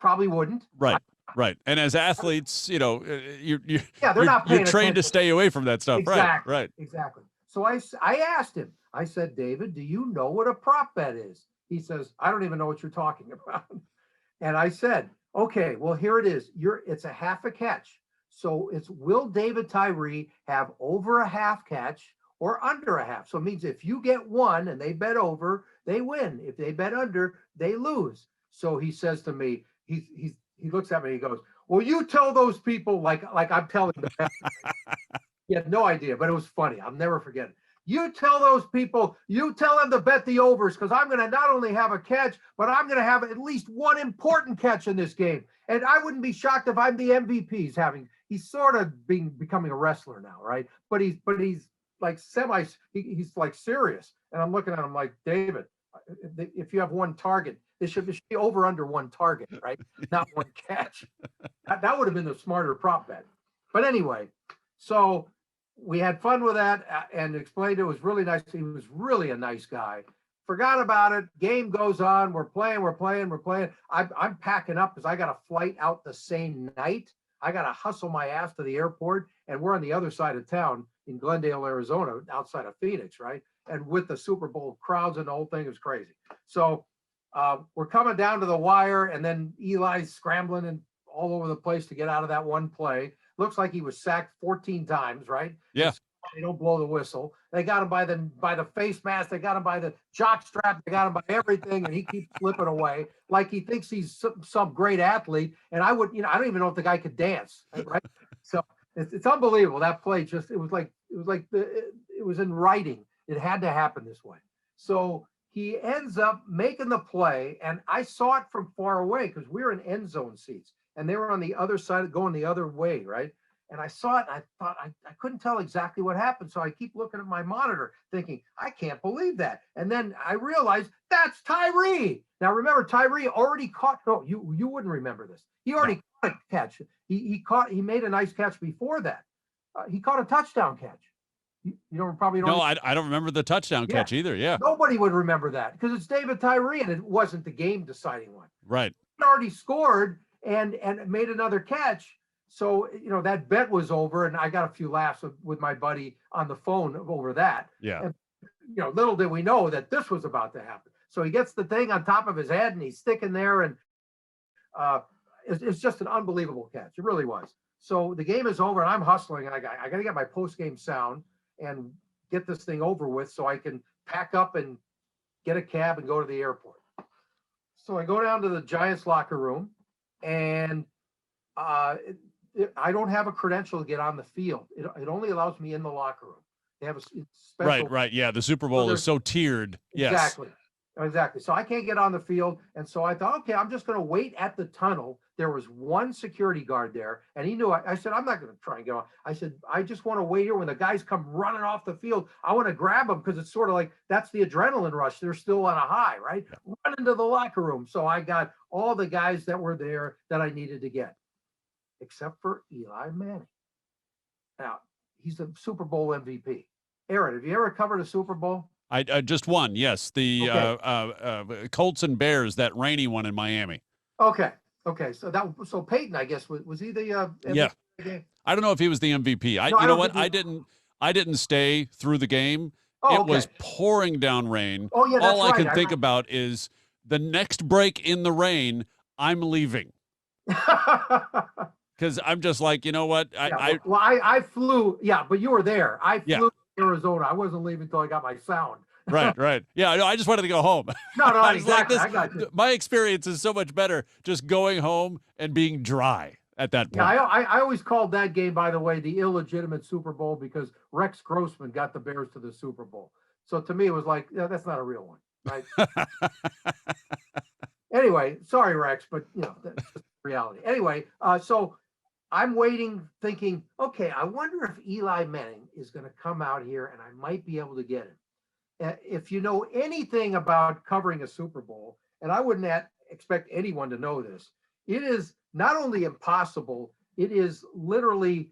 probably wouldn't. Right. Right. And as athletes, you know, you're not paying trained to stay away from that stuff. Exactly, Right. Exactly. So I asked him, I said, David, do you know what a prop bet is? He says, I don't even know what you're talking about. And I said, okay, well, here it is. It's a half a catch. So will David Tyree have over a half catch or under a half? So it means if you get 1 and they bet over, they win. If they bet under, they lose. So he says to me, he looks at me, he goes, well, you tell those people like I'm telling them. He had no idea, but it was funny. I'll never forget it. You tell those people, you tell them to bet the overs, because I'm going to not only have a catch, but I'm going to have at least 1 important catch in this game. And I wouldn't be shocked if I'm the MVP he's sort of becoming a wrestler now, right? But he's like he's like serious. And I'm looking at him like, David, if you have 1 target, it should be over under 1 target, right? Not 1 catch. That would have been the smarter prop bet. But anyway, so we had fun with that and explained it was really nice. He was really a nice guy. Forgot about it. Game goes on. We're playing. I'm packing up because I got a flight out the same night. I got to hustle my ass to the airport, and we're on the other side of town in Glendale, Arizona, outside of Phoenix, right? And with the Super Bowl crowds and the whole thing, it was crazy. So we're coming down to the wire, and then Eli's scrambling and all over the place to get out of that one play. Looks like he was sacked 14 times, right? Yeah. They don't blow the whistle. They got him by the face mask. They got him by the jock strap. They got him by everything, and he keeps slipping away like he thinks he's some great athlete. And I don't even know if the guy could dance, right? So it's unbelievable. That play it was in writing. It had to happen this way. So he ends up making the play, and I saw it from far away because we were in end zone seats, and they were on the other side, going the other way, right? And I saw it and I thought I couldn't tell exactly what happened. So I keep looking at my monitor thinking, I can't believe that. And then I realized that's Tyree. Now remember, Tyree already caught, no, you wouldn't remember this. He already caught a catch. He made a nice catch before that. He caught a touchdown catch. You don't probably don't. No, I don't remember the touchdown catch either. Yeah. Nobody would remember that because it's David Tyree and it wasn't the game deciding one. Right. He already scored and made another catch. So, that bet was over and I got a few laughs with my buddy on the phone over that. Yeah. And, little did we know that this was about to happen. So he gets the thing on top of his head and he's sticking there and it's just an unbelievable catch. It really was. So the game is over and I'm hustling. I got to get my post-game sound and get this thing over with so I can pack up and get a cab and go to the airport. So I go down to the Giants locker room and I don't have a credential to get on the field. It only allows me in the locker room. They have a special. Right. Yeah. The Super Bowl is so tiered. Yes. Exactly. So I can't get on the field. And so I thought, okay, I'm just going to wait at the tunnel. There was one security guard there and he knew I said, I'm not going to try and get on. I said, I just want to wait here when the guys come running off the field. I want to grab them because it's sort of like, that's the adrenaline rush. They're still on a high, right? Yeah. Run into the locker room. So I got all the guys that were there that I needed to get, except for Eli Manning. Now, he's the Super Bowl MVP. Aaron, have you ever covered a Super Bowl? I just won. Yes. The Colts and Bears, that rainy one in Miami. Okay. So Peyton, I guess, was he the MVP? Yeah. I don't know if he was the MVP. I didn't stay through the game. It was pouring down rain. Oh, yeah, that's all I could think about is the next break in the rain, I'm leaving. Because I'm just like, you know what? I flew. Yeah, but you were there. I flew to Arizona. I wasn't leaving until I got my sound. Right. Yeah, I just wanted to go home. No, exactly. I got you. My experience is so much better just going home and being dry at that point. Yeah, I always called that game, by the way, the illegitimate Super Bowl because Rex Grossman got the Bears to the Super Bowl. So to me, it was like, that's not a real one, right? Anyway, sorry, Rex, but that's just reality. Anyway, so I'm waiting, thinking, okay, I wonder if Eli Manning is going to come out here and I might be able to get him. If you know anything about covering a Super Bowl, and I wouldn't expect anyone to know this, it is not only impossible, it is literally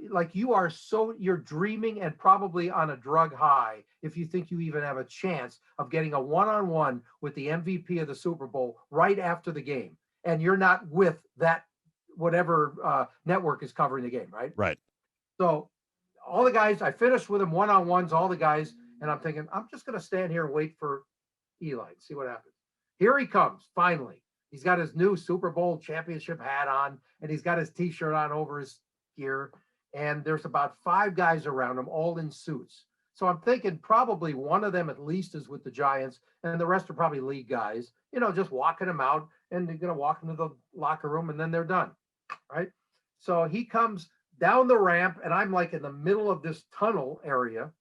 like you're dreaming and probably on a drug high if you think you even have a chance of getting a one-on-one with the MVP of the Super Bowl right after the game. And you're not with that, whatever network is covering the game, right? Right. So all the guys, I finished with them one-on-ones, all the guys, and I'm thinking, I'm just going to stand here and wait for Eli and see what happens. Here he comes, finally. He's got his new Super Bowl championship hat on, and he's got his T-shirt on over his gear. And there's about 5 guys around him, all in suits. So I'm thinking probably one of them at least is with the Giants, and the rest are probably league guys, just walking them out, and they're going to walk into the locker room, and then they're done, right? So he comes down the ramp, and I'm like in the middle of this tunnel area,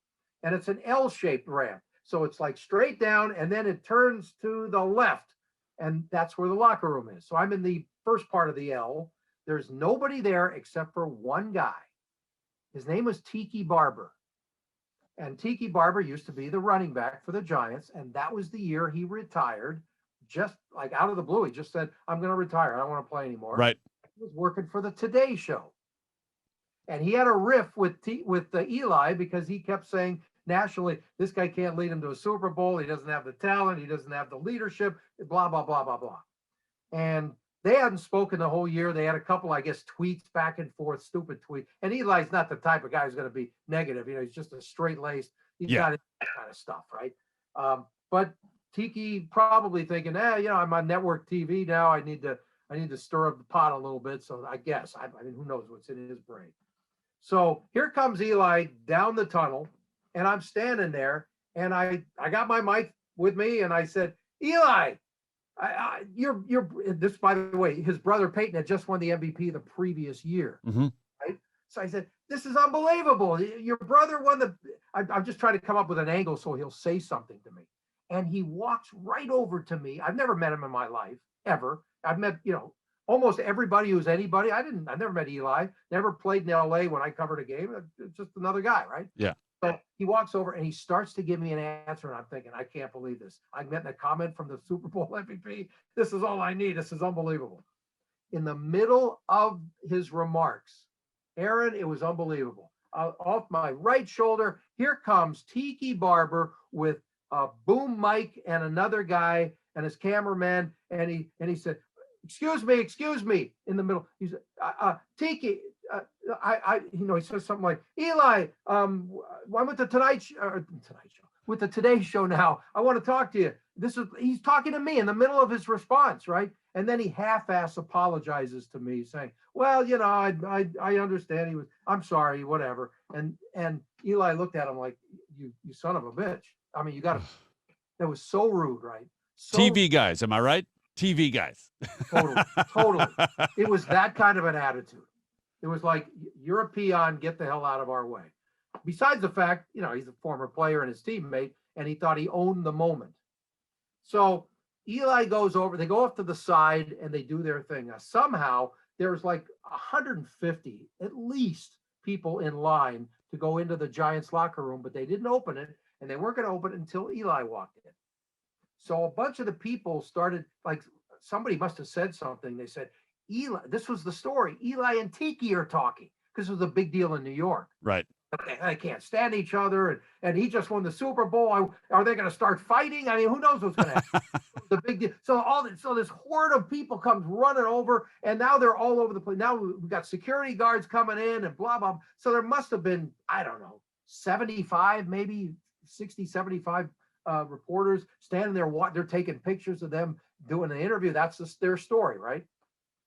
and it's an L-shaped ramp. So it's like straight down, and then it turns to the left, and that's where the locker room is. So I'm in the first part of the L. There's nobody there except for one guy. His name was Tiki Barber. And Tiki Barber used to be the running back for the Giants, and that was the year he retired, just like out of the blue. He just said, I'm going to retire. I don't want to play anymore. Right. He was working for the Today Show. And he had a riff with Eli because he kept saying nationally, this guy can't lead him to a Super Bowl. He doesn't have the talent. He doesn't have the leadership, blah, blah, blah, blah, blah. And they hadn't spoken the whole year. They had a couple, I guess, tweets back and forth, stupid tweets. And Eli's not the type of guy who's going to be negative. He's just a straight-laced. He's got that kind of stuff, right? But Tiki probably thinking, I'm on network TV now. I need to stir up the pot a little bit. So I guess, I mean, who knows what's in his brain. So here comes Eli down the tunnel, and I'm standing there, and I got my mic with me, and I said, Eli, you're this, by the way, his brother Peyton had just won the MVP the previous year, right? So I said, this is unbelievable. Your brother won I'm just trying to come up with an angle so he'll say something to me. And he walks right over to me. I've never met him in my life, ever. I've met, almost everybody who's anybody. I never met Eli, never played in LA when I covered a game. It's just another guy, right? Yeah. So he walks over and he starts to give me an answer. And I'm thinking, I can't believe this. I met a comment from the Super Bowl MVP. This is all I need. This is unbelievable. In the middle of his remarks, Aaron, it was unbelievable. Off my right shoulder, here comes Tiki Barber with a boom mic and another guy and his cameraman. And he said, excuse me, in the middle. He said, Tiki, he says something like, Eli, I'm with the Tonight Show, with the Today Show now. I want to talk to you. He's talking to me in the middle of his response, right? And then he half-ass apologizes to me, saying, well, I understand. I'm sorry, whatever. And Eli looked at him like, you son of a bitch. I mean, that was so rude, right? So TV guys, am I right? TV guys. Totally. It was that kind of an attitude. It was like, you're a peon, get the hell out of our way. Besides the fact, he's a former player and his teammate, and he thought he owned the moment. So Eli goes over, they go off to the side and they do their thing. Now, somehow there's like 150, at least, people in line to go into the Giants locker room, but they didn't open it, and they weren't going to open it until Eli walked in. So a bunch of the people started, like, somebody must have said something. They said, Eli, this was the story. Eli and Tiki are talking, because it was a big deal in New York. Right. They can't stand each other, and he just won the Super Bowl. Are they going to start fighting? I mean, who knows what's going to happen? The big deal. So this horde of people comes running over, and now they're all over the place. Now we've got security guards coming in and blah, blah. So there must have been, I don't know, 75, maybe 60, 75 reporters standing there. They're taking pictures of them doing an interview. That's their story, right?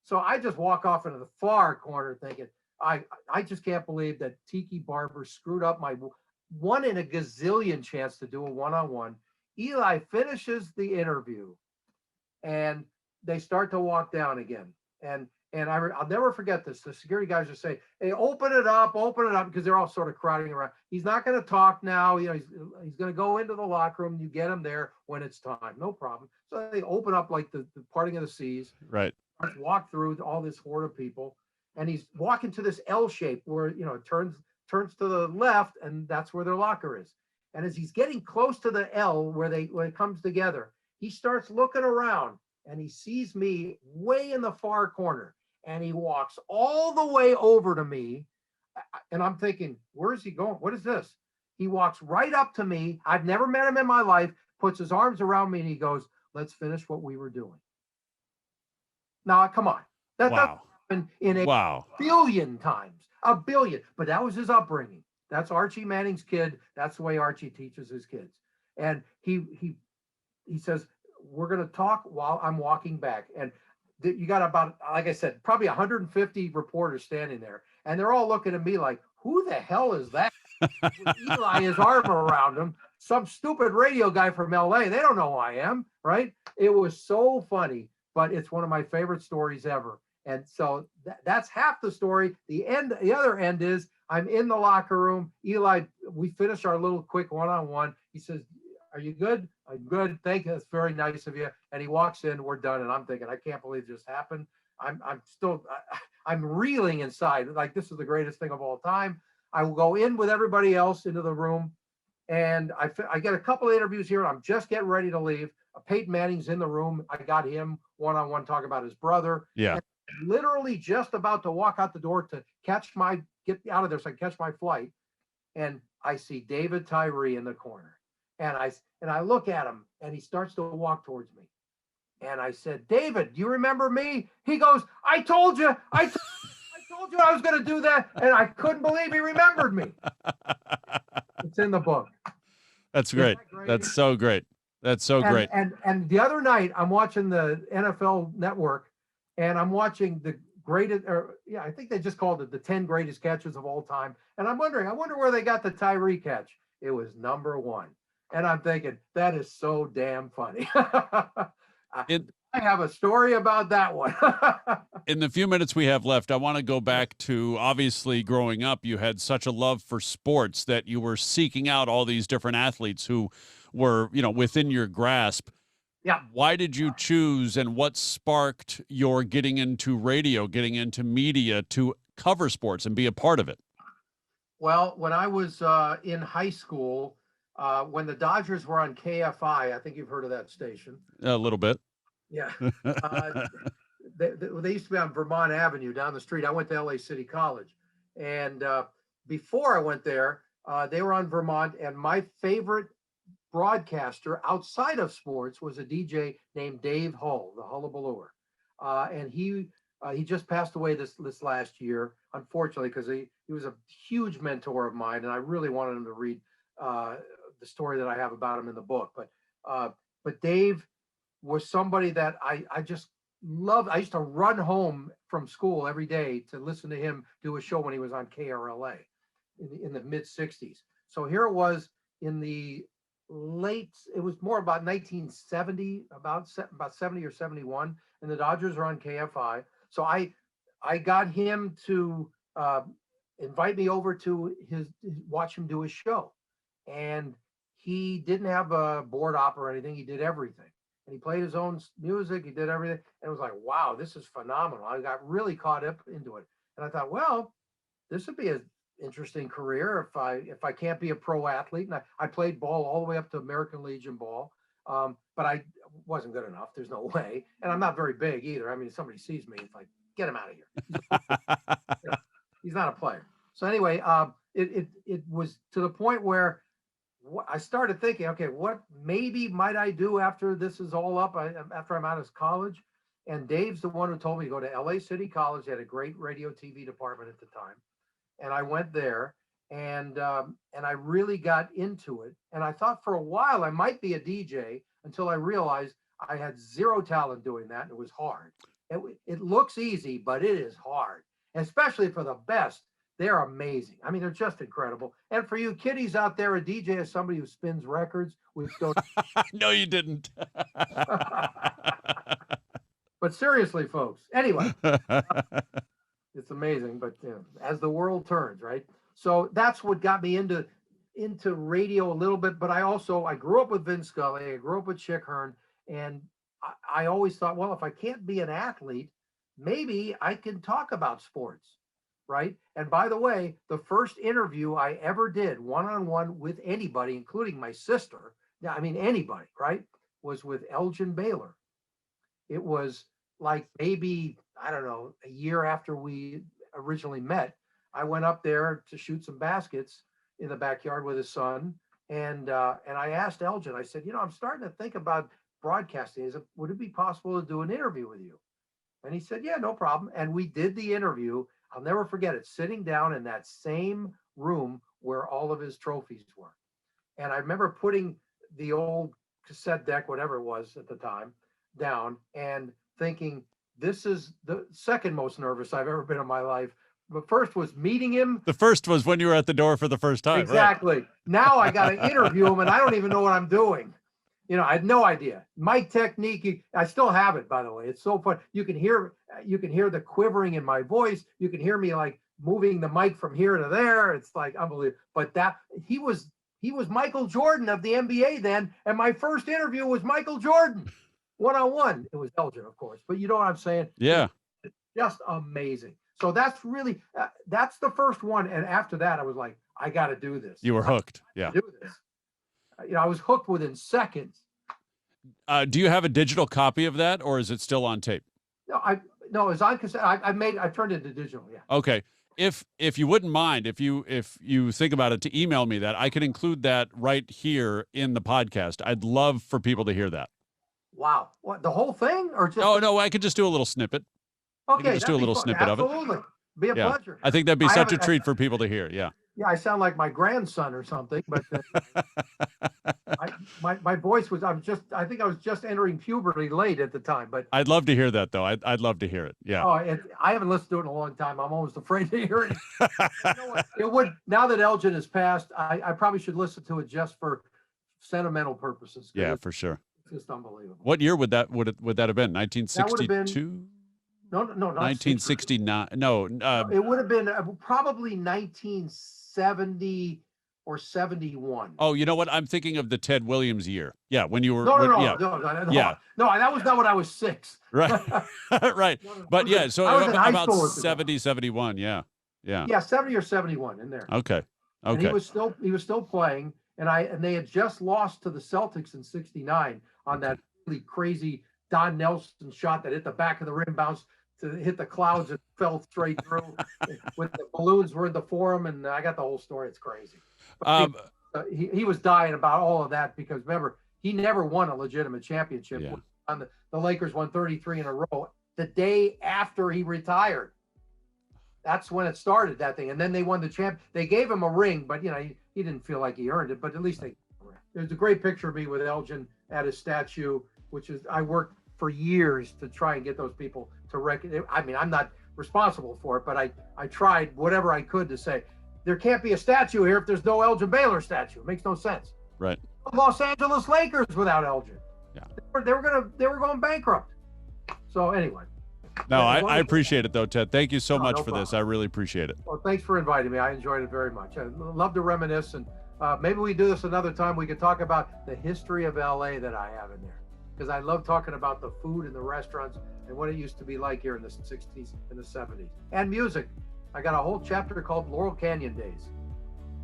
So I just walk off into the far corner thinking, I just can't believe that Tiki Barber screwed up my one in a gazillion chance to do a one-on-one. Eli finishes the interview, and they start to walk down again. And I'll never forget this. The security guys are saying, "Hey, open it up," because they're all sort of crowding around. He's not going to talk now. He's going to go into the locker room. You get him there when it's time. No problem. So they open up like the parting of the seas. Right. Walk through all this horde of people. And he's walking to this L shape where, it turns to the left, and that's where their locker is. And as he's getting close to the L where it comes together, he starts looking around, and he sees me way in the far corner, and he walks all the way over to me. And I'm thinking, where is he going? What is this? He walks right up to me. I've never met him in my life, puts his arms around me, and he goes, "Let's finish what we were doing." Now, come on. Wow. In a billion times, a billion. But that was his upbringing. That's Archie Manning's kid. That's the way Archie teaches his kids. And he says, we're going to talk while I'm walking back. And you got about, like I said, probably 150 reporters standing there. And they're all looking at me like, who the hell is that? With Eli, his arm around him, some stupid radio guy from LA. They don't know who I am, right? It was so funny, but it's one of my favorite stories ever. And so that's half the story. The other end is I'm in the locker room. Eli, we finish our little quick one-on-one. He says, "Are you good?" "I'm good. Thank you. That's very nice of you." And he walks in, we're done. And I'm thinking, I can't believe this happened. I'm reeling inside. Like, this is the greatest thing of all time. I will go in with everybody else into the room. And I get a couple of interviews here, and I'm just getting ready to leave. Peyton Manning's in the room. I got him one-on-one talking about his brother. Yeah. And literally just about to walk out the door to get out of there so I can catch my flight. And I see David Tyree in the corner. And I look at him, and he starts to walk towards me. And I said, "David, do you remember me?" He goes, I told you I was going to do that. And I couldn't believe he remembered me. It's in the book. That's great. That's so great. That's so great. And the other night, I'm watching the NFL Network, and I'm watching the greatest, I think they just called it the 10 greatest catches of all time. And I wonder where they got the Tyree catch. It was number one. And I'm thinking, that is so damn funny. I have a story about that one. In the few minutes we have left, I want to go back to, obviously, growing up, you had such a love for sports that you were seeking out all these different athletes who were, within your grasp. Yeah. Why did you choose, and what sparked your getting into radio, getting into media to cover sports and be a part of it? Well, when I was in high school, when the Dodgers were on KFI, I think you've heard of that station. A little bit. Yeah. Uh, they used to be on Vermont Avenue down the street. I went to LA City College. And before I went there, they were on Vermont. And my favorite broadcaster outside of sports was a DJ named Dave Hull, the Hullabalooer. And he just passed away this last year, unfortunately, because he was a huge mentor of mine, and I really wanted him to read the story that I have about him in the book. But Dave was somebody that I just loved. I used to run home from school every day to listen to him do a show when he was on KRLA in the mid 60s. So here it was in the it was more about 1970, about 70 or 71, and the Dodgers are on KFI. So I got him to invite me over to watch him do his show. And he didn't have a board op or anything. He did everything. And he played his own music. He did everything. And it was like, wow, this is phenomenal. I got really caught up into it. And I thought, well, this would be an interesting career if I can't be a pro athlete. And I played ball all the way up to American Legion ball. But I wasn't good enough. There's no way. And I'm not very big either. I mean, if somebody sees me, it's like, get him out of here. He's not a player. So anyway, it was to the point where I started thinking, okay, what maybe might I do after this is all up, after I'm out of college? And Dave's the one who told me to go to LA City College. They had a great radio TV department at the time. And I went there and I really got into it. And I thought for a while I might be a DJ until I realized I had zero talent doing that. And it was hard. It looks easy, but it is hard, especially for the best. They're amazing. I mean, they're just incredible. And for you kiddies out there, a DJ is somebody who spins records. No, you didn't. But seriously, folks. Anyway, it's amazing. But as the world turns, right? So that's what got me into radio a little bit. But I grew up with Vin Scully. I grew up with Chick Hearn, and I always thought, well, if I can't be an athlete, maybe I can talk about sports. Right. And by the way, the first interview I ever did one-on-one with anybody, including my sister, I mean, anybody, right, was with Elgin Baylor. It was like maybe, I don't know, a year after we originally met. I went up there to shoot some baskets in the backyard with his son. And I asked Elgin, I said, I'm starting to think about broadcasting. Would it be possible to do an interview with you? And he said, yeah, no problem. And we did the interview. I'll never forget it, sitting down in that same room where all of his trophies were. And I remember putting the old cassette deck, whatever it was at the time, down and thinking, this is the second most nervous I've ever been in my life. The first was meeting him. The first was when you were at the door for the first time. Exactly. Right? Now I got to interview him and I don't even know what I'm doing. I had no idea. Mic technique, I still have it, by the way. It's so fun. You can hear the quivering in my voice. You can hear me like moving the mic from here to there. It's like unbelievable. But he was Michael Jordan of the NBA then, and my first interview was Michael Jordan, one-on-one. It was Elgin, of course, but you know what I'm saying? Yeah. It's just amazing. So that's really that's the first one, and after that, I was like, I got to do this. You were hooked. Yeah. Do this. I was hooked within seconds. Do you have a digital copy of that, or is it still on tape? No, it's on cassette. I turned it into digital. Yeah. Okay. If you wouldn't mind, if you think about it, to email me that, I can include that right here in the podcast. I'd love for people to hear that. Wow. What, the whole thing, or just? No, I could just do a little snippet. Okay, just do a little snippet of it. Absolutely. Be a pleasure. I think that'd be such a treat for people to hear. Yeah. Yeah, I sound like my grandson or something, but my voice was, I think I was just entering puberty late at the time, but I'd love to hear that though. I'd love to hear it. Yeah. Oh, I haven't listened to it in a long time. I'm almost afraid to hear it. You know what? It would, now that Elgin has passed, I probably should listen to it just for sentimental purposes. Yeah, for sure. It's just unbelievable. What year would that have been? 1962? No, 1969. No, it would have been probably 1970, or 71. Oh, you know what? I'm thinking of the Ted Williams year. Yeah, when you were. No, yeah. No, that was not when I was 6. Right. Right. But yeah, so I was in high about school 70, 71. Yeah. Yeah. Yeah, 70 or 71 in there. Okay. And Okay. he was still playing, and they had just lost to the Celtics in 69 on that really crazy Don Nelson shot that hit the back of the rim, bounced to hit the clouds and fell straight through. With the balloons were in the forum, and I got the whole story. It's crazy. He was dying about all of that because remember, he never won a legitimate championship. Yeah. The Lakers won 33 in a row the day after he retired. That's when it started, that thing. And then they won the champ. They gave him a ring, but he didn't feel like he earned it, but at least there's a great picture of me with Elgin at his statue, which is, I worked for years to try and get those people to recognize. I mean, I'm not responsible for it, but I tried whatever I could to say, there can't be a statue here if there's no Elgin Baylor statue. It makes no sense. Right. Los Angeles Lakers without Elgin. Yeah. They were going bankrupt. So anyway. No, I appreciate it though, Ted. Thank you so much for problem. this. I really appreciate it. Well, thanks for inviting me. I enjoyed it very much. I love to reminisce, and maybe we do this another time. We could talk about the history of LA that I have in there, because I love talking about the food and the restaurants and what it used to be like here in the 60s and the 70s. And music. I got a whole chapter called Laurel Canyon Days.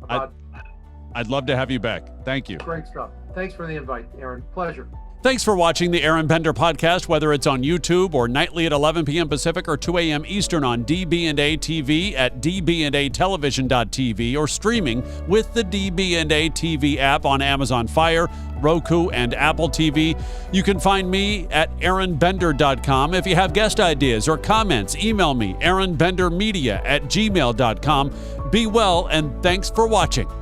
I'd love to have you back. Thank you. Great stuff. Thanks for the invite, Aaron. Pleasure. Thanks for watching the Aron Bender Podcast, whether it's on YouTube or nightly at 11 p.m. Pacific or 2 a.m. Eastern on DB&A TV at dbandatelevision.tv or streaming with the DB&A TV app on Amazon Fire, Roku, and Apple TV. You can find me at AronBender.com. If you have guest ideas or comments, email me, AronBenderMedia@gmail.com. Be well, and thanks for watching.